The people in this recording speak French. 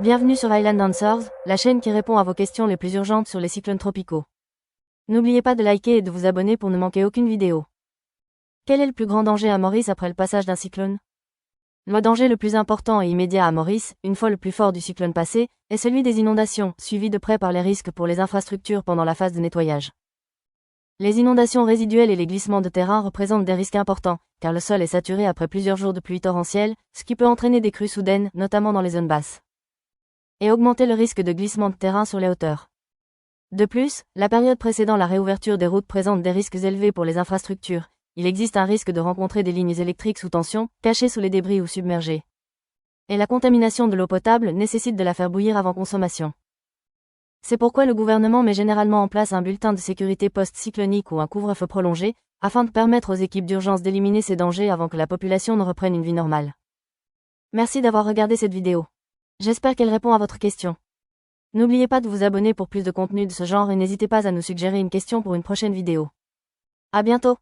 Bienvenue sur Island Answers, la chaîne qui répond à vos questions les plus urgentes sur les cyclones tropicaux. N'oubliez pas de liker et de vous abonner pour ne manquer aucune vidéo. Quel est le plus grand danger à Maurice après le passage d'un cyclone? Le danger le plus important et immédiat à Maurice, une fois le plus fort du cyclone passé, est celui des inondations, suivi de près par les risques pour les infrastructures pendant la phase de nettoyage. Les inondations résiduelles et les glissements de terrain représentent des risques importants, car le sol est saturé après plusieurs jours de pluie torrentielle, ce qui peut entraîner des crues soudaines, notamment dans les zones basses, et augmenter le risque de glissement de terrain sur les hauteurs. De plus, la période précédant la réouverture des routes présente des risques élevés pour les infrastructures. Il existe un risque de rencontrer des lignes électriques sous tension, cachées sous les débris ou submergées. Et la contamination de l'eau potable nécessite de la faire bouillir avant consommation. C'est pourquoi le gouvernement met généralement en place un bulletin de sécurité post-cyclonique ou un couvre-feu prolongé, afin de permettre aux équipes d'urgence d'éliminer ces dangers avant que la population ne reprenne une vie normale. Merci d'avoir regardé cette vidéo. J'espère qu'elle répond à votre question. N'oubliez pas de vous abonner pour plus de contenu de ce genre et n'hésitez pas à nous suggérer une question pour une prochaine vidéo. À bientôt!